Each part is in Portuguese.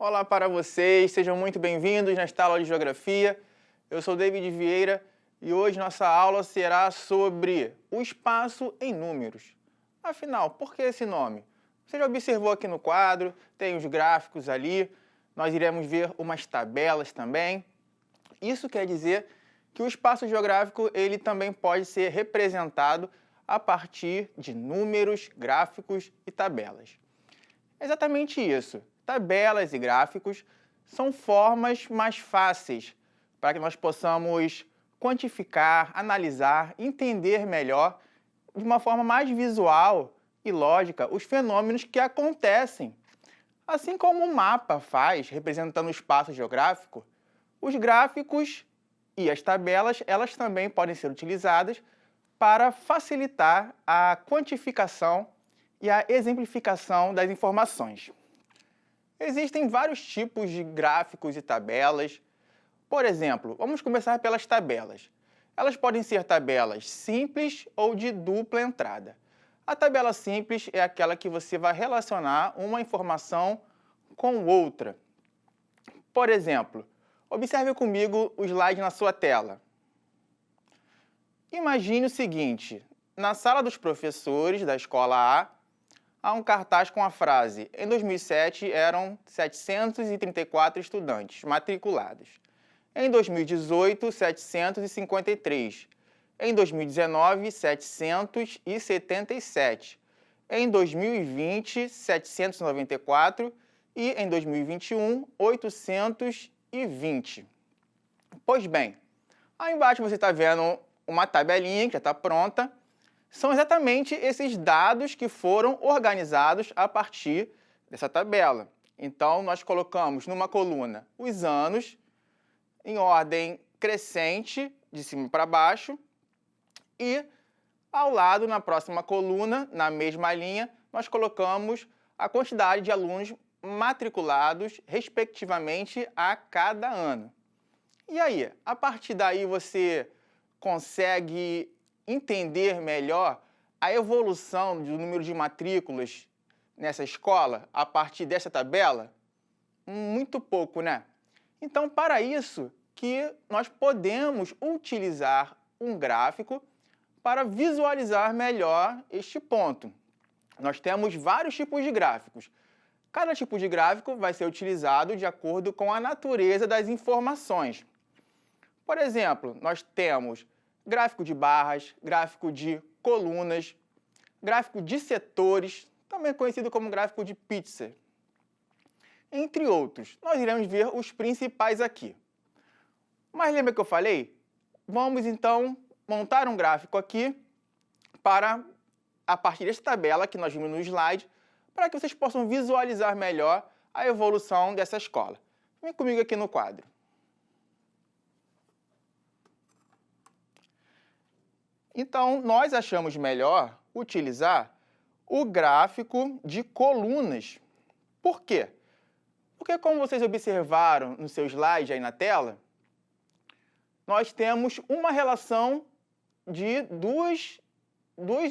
Olá para vocês, sejam muito bem-vindos nesta aula de Geografia. Eu sou David Vieira e hoje nossa aula será sobre o espaço em números. Afinal, por que esse nome? Você já observou aqui no quadro, tem os gráficos ali, nós iremos ver umas tabelas também. Isso quer dizer que o espaço geográfico ele também pode ser representado a partir de números, gráficos e tabelas. É exatamente isso. Tabelas e gráficos são formas mais fáceis para que nós possamos quantificar, analisar, entender melhor, de uma forma mais visual e lógica, os fenômenos que acontecem. Assim como o mapa faz, representando o espaço geográfico, os gráficos e as tabelas, elas também podem ser utilizadas para facilitar a quantificação e a exemplificação das informações. Existem vários tipos de gráficos e tabelas. Por exemplo, vamos começar pelas tabelas. Elas podem ser tabelas simples ou de dupla entrada. A tabela simples é aquela que você vai relacionar uma informação com outra. Por exemplo, observe comigo o slide na sua tela. Imagine o seguinte: na sala dos professores da escola A, há um cartaz com a frase: em 2007 eram 734 estudantes matriculados. Em 2018, 753. Em 2019, 777. Em 2020, 794. E em 2021, 820. Pois bem, aí embaixo você está vendo uma tabelinha que já está pronta. São exatamente esses dados que foram organizados a partir dessa tabela. Então, nós colocamos numa coluna os anos em ordem crescente, de cima para baixo, e ao lado, na próxima coluna, na mesma linha, nós colocamos a quantidade de alunos matriculados, respectivamente, a cada ano. E aí, a partir daí você consegue entender melhor a evolução do número de matrículas nessa escola a partir dessa tabela? Muito pouco, né? Então, para isso que nós podemos utilizar um gráfico para visualizar melhor este ponto. Nós temos vários tipos de gráficos. Cada tipo de gráfico vai ser utilizado de acordo com a natureza das informações. Por exemplo, nós temos gráfico de barras, gráfico de colunas, gráfico de setores, também conhecido como gráfico de Pitzer, entre outros. Nós iremos ver os principais aqui. Mas lembra que eu falei? Vamos então montar um gráfico aqui para, a partir dessa tabela que nós vimos no slide, para que vocês possam visualizar melhor a evolução dessa escola. Vem comigo aqui no quadro. Então, nós achamos melhor utilizar o gráfico de colunas. Por quê? Porque, como vocês observaram no seu slide aí na tela, nós temos uma relação de duas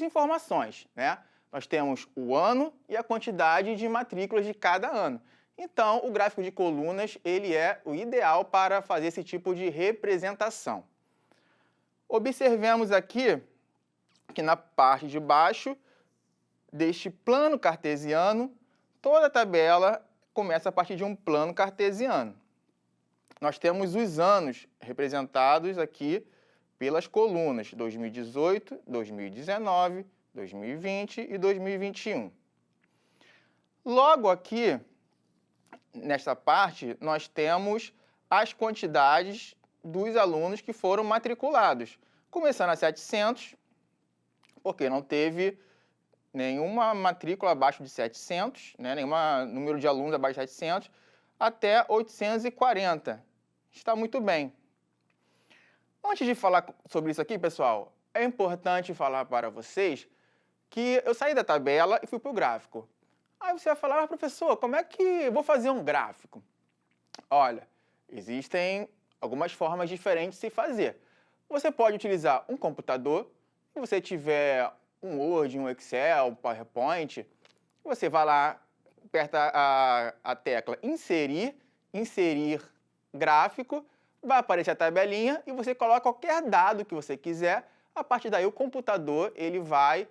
informações, né? Nós temos o ano e a quantidade de matrículas de cada ano. Então, o gráfico de colunas ele é o ideal para fazer esse tipo de representação. Observemos aqui que na parte de baixo deste plano cartesiano, toda a tabela começa a partir de um plano cartesiano. Nós temos os anos representados aqui pelas colunas 2018, 2019, 2020 e 2021. Logo aqui, nesta parte, nós temos as quantidades dos alunos que foram matriculados. Começando a 700, porque não teve nenhuma matrícula abaixo de 700, né, nenhum número de alunos abaixo de 700, até 840. Está muito bem. Antes de falar sobre isso aqui, pessoal, é importante falar para vocês que eu saí da tabela e fui para o gráfico. Aí você vai falar: professor, como é que eu vou fazer um gráfico? Olha, existem algumas formas diferentes de se fazer. Você pode utilizar um computador. Se você tiver um Word, um Excel, um PowerPoint, você vai lá, aperta a tecla inserir, inserir gráfico, vai aparecer a tabelinha e você coloca qualquer dado que você quiser. A partir daí o computador ele vai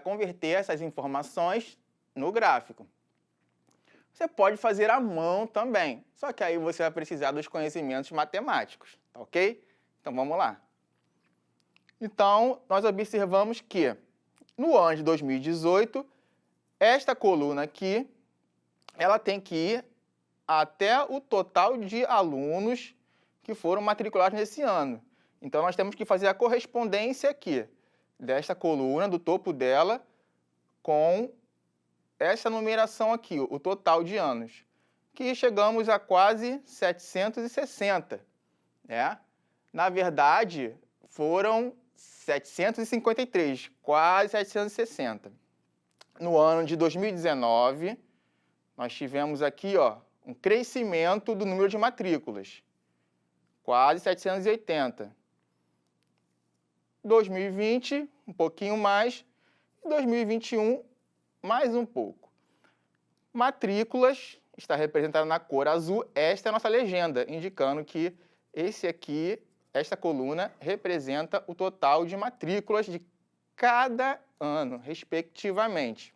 converter essas informações no gráfico. Você pode fazer à mão também, só que aí você vai precisar dos conhecimentos matemáticos, tá ok? Então vamos lá. Então, nós observamos que no ano de 2018, esta coluna aqui, ela tem que ir até o total de alunos que foram matriculados nesse ano. Então, nós temos que fazer a correspondência aqui desta coluna, do topo dela, com essa numeração aqui, o total de anos, que chegamos a quase 760, né? Na verdade, foram 753, quase 760. No ano de 2019, nós tivemos aqui, ó, um crescimento do número de matrículas, quase 780. 2020, um pouquinho mais, e 2021, mais um pouco. Matrículas está representada na cor azul. Esta é a nossa legenda, indicando que esta coluna representa o total de matrículas de cada ano, respectivamente.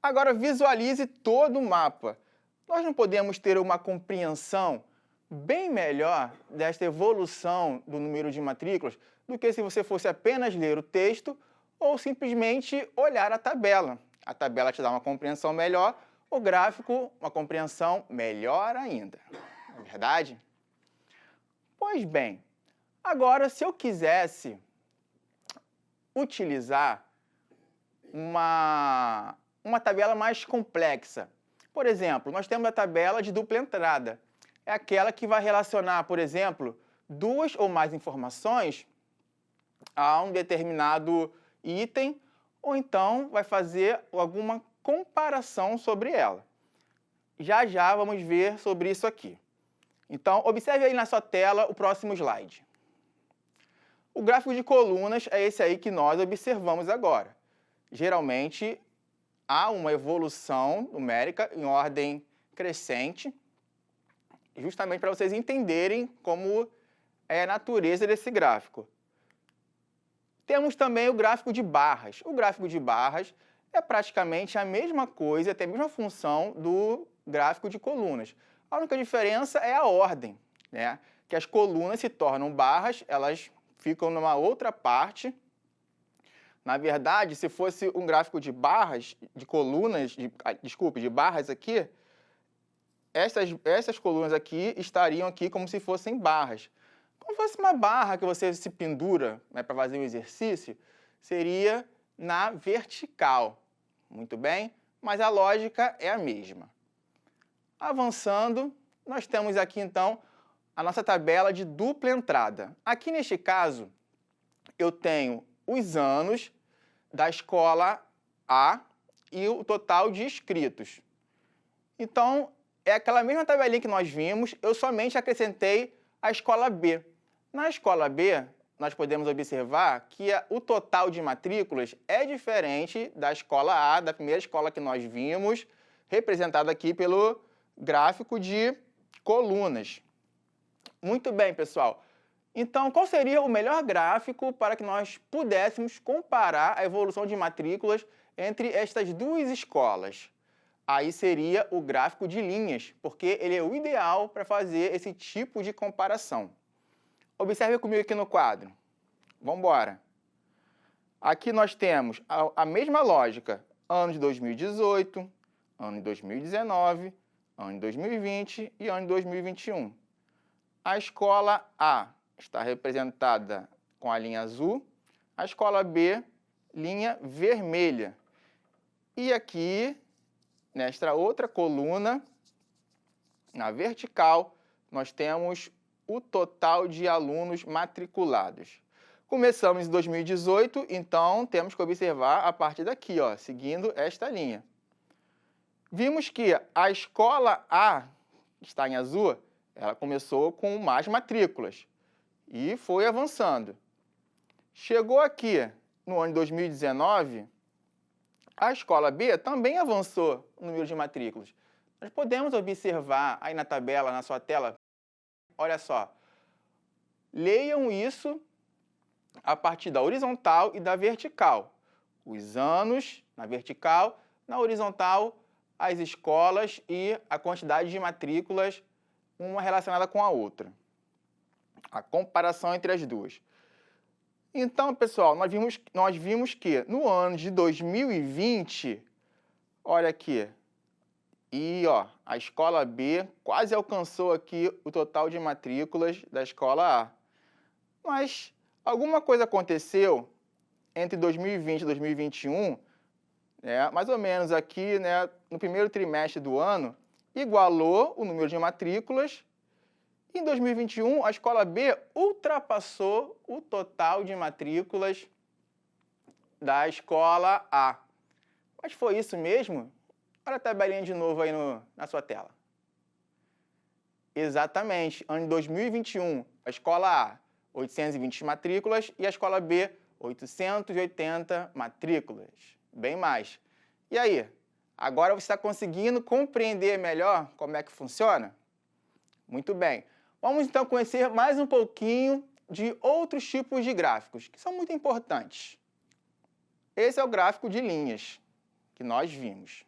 Agora visualize todo o mapa. Nós não podemos ter uma compreensão bem melhor desta evolução do número de matrículas do que se você fosse apenas ler o texto ou simplesmente olhar a tabela. A tabela te dá uma compreensão melhor, o gráfico uma compreensão melhor ainda. Não é verdade? Pois bem, agora se eu quisesse utilizar uma tabela mais complexa, por exemplo, nós temos a tabela de dupla entrada. É aquela que vai relacionar, por exemplo, duas ou mais informações a um determinado item, ou então vai fazer alguma comparação sobre ela. Já já vamos ver sobre isso aqui. Então, observe aí na sua tela o próximo slide. O gráfico de colunas é esse aí que nós observamos agora. Geralmente, há uma evolução numérica em ordem crescente, justamente para vocês entenderem como é a natureza desse gráfico. Temos também o gráfico de barras. O gráfico de barras é praticamente a mesma coisa, tem a mesma função do gráfico de colunas. A única diferença é a ordem, né? Que as colunas se tornam barras, elas ficam numa outra parte. Na verdade, se fosse um gráfico de barras, de colunas, de barras aqui, essas colunas aqui estariam aqui como se fossem barras. Como se fosse uma barra que você se pendura, né, para fazer um exercício, seria na vertical. Muito bem? Mas a lógica é a mesma. Avançando, nós temos aqui então a nossa tabela de dupla entrada. Aqui neste caso, eu tenho os anos da escola A e o total de inscritos. Então, é aquela mesma tabelinha que nós vimos, eu somente acrescentei a escola B. Na escola B, nós podemos observar que o total de matrículas é diferente da escola A, da primeira escola que nós vimos, representada aqui pelo gráfico de colunas. Muito bem, pessoal. Então, qual seria o melhor gráfico para que nós pudéssemos comparar a evolução de matrículas entre estas duas escolas? Aí seria o gráfico de linhas, porque ele é o ideal para fazer esse tipo de comparação. Observe comigo aqui no quadro. Vamos embora. Aqui nós temos a mesma lógica. Ano de 2018, ano de 2019, ano de 2020 e ano de 2021. A escola A está representada com a linha azul, a escola B, linha vermelha. E aqui, nesta outra coluna, na vertical, nós temos o total de alunos matriculados. Começamos em 2018, então temos que observar a partir daqui, ó, seguindo esta linha. Vimos que a escola A, que está em azul, ela começou com mais matrículas e foi avançando. Chegou aqui no ano de 2019, A escola B também avançou no número de matrículas. Nós podemos observar aí na tabela, na sua tela, olha só, leiam isso a partir da horizontal e da vertical. Os anos na vertical, na horizontal, as escolas e a quantidade de matrículas, uma relacionada com a outra. A comparação entre as duas. Então, pessoal, nós vimos que no ano de 2020, olha aqui, a escola B quase alcançou aqui o total de matrículas da escola A. Mas alguma coisa aconteceu entre 2020 e 2021, mais ou menos aqui, no primeiro trimestre do ano, igualou o número de matrículas. Em 2021, a escola B ultrapassou o total de matrículas da escola A. Mas foi isso mesmo? Olha a tabelinha de novo aí na sua tela. Exatamente. Ano de 2021, a escola A, 820 matrículas e a escola B, 880 matrículas. Bem mais. E aí? Agora você está conseguindo compreender melhor como é que funciona? Muito bem. Vamos então conhecer mais um pouquinho de outros tipos de gráficos, que são muito importantes. Esse é o gráfico de linhas que nós vimos.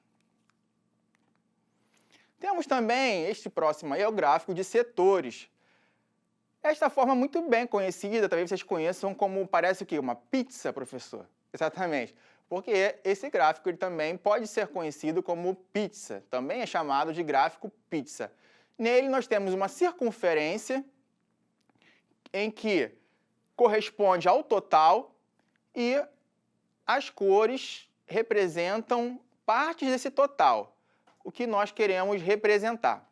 Temos também, este próximo aí é o gráfico de setores. Esta forma muito bem conhecida, talvez vocês conheçam como, parece o quê? Uma pizza, professor? Exatamente. Porque esse gráfico ele também pode ser conhecido como pizza. Também é chamado de gráfico pizza. Nele nós temos uma circunferência em que corresponde ao total e as cores representam partes desse total, o que nós queremos representar.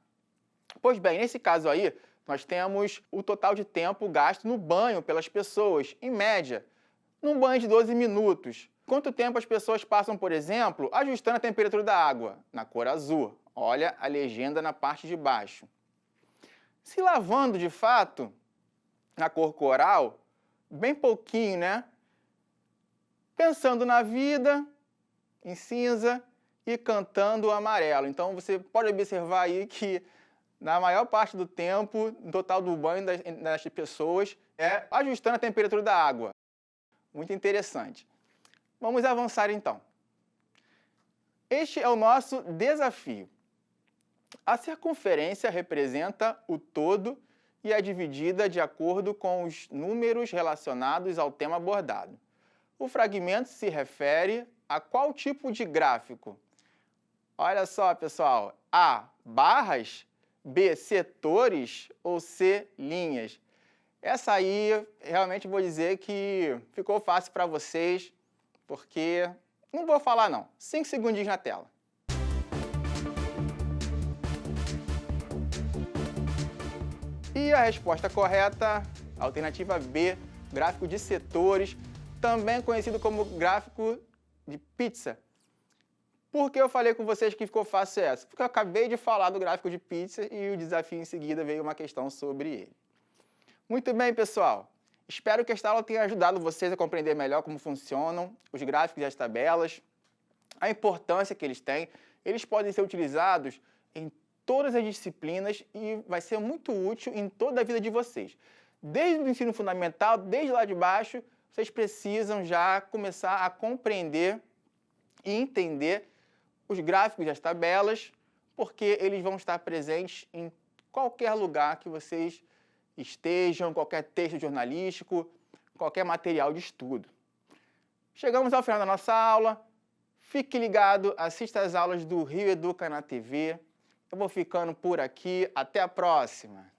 Pois bem, nesse caso aí, nós temos o total de tempo gasto no banho pelas pessoas, em média, num banho de 12 minutos. Quanto tempo as pessoas passam, por exemplo, ajustando a temperatura da água, na cor azul. Olha a legenda na parte de baixo. Se lavando de fato, na cor coral, bem pouquinho, Pensando na vida, em cinza, e cantando amarelo. Então você pode observar aí que na maior parte do tempo, no total do banho das pessoas, é ajustando a temperatura da água. Muito interessante. Vamos avançar então. Este é o nosso desafio. A circunferência representa o todo e é dividida de acordo com os números relacionados ao tema abordado. O fragmento se refere a qual tipo de gráfico? Olha só, pessoal. A, barras, B, setores ou C, linhas. Essa aí, realmente vou dizer que ficou fácil para vocês, porque não vou falar não. 5 segundinhos na tela. E a resposta correta, alternativa B, gráfico de setores, também conhecido como gráfico de pizza. Por que eu falei com vocês que ficou fácil essa? Porque eu acabei de falar do gráfico de pizza e o desafio em seguida veio uma questão sobre ele. Muito bem, pessoal. Espero que esta aula tenha ajudado vocês a compreender melhor como funcionam os gráficos e as tabelas, a importância que eles têm. Eles podem ser utilizados em todas as disciplinas e vai ser muito útil em toda a vida de vocês. Desde o ensino fundamental, desde lá de baixo, vocês precisam já começar a compreender e entender os gráficos e as tabelas, porque eles vão estar presentes em qualquer lugar que vocês estejam, qualquer texto jornalístico, qualquer material de estudo. Chegamos ao final da nossa aula. Fique ligado, assista às aulas do Rio Educa na TV. Eu vou ficando por aqui. Até a próxima!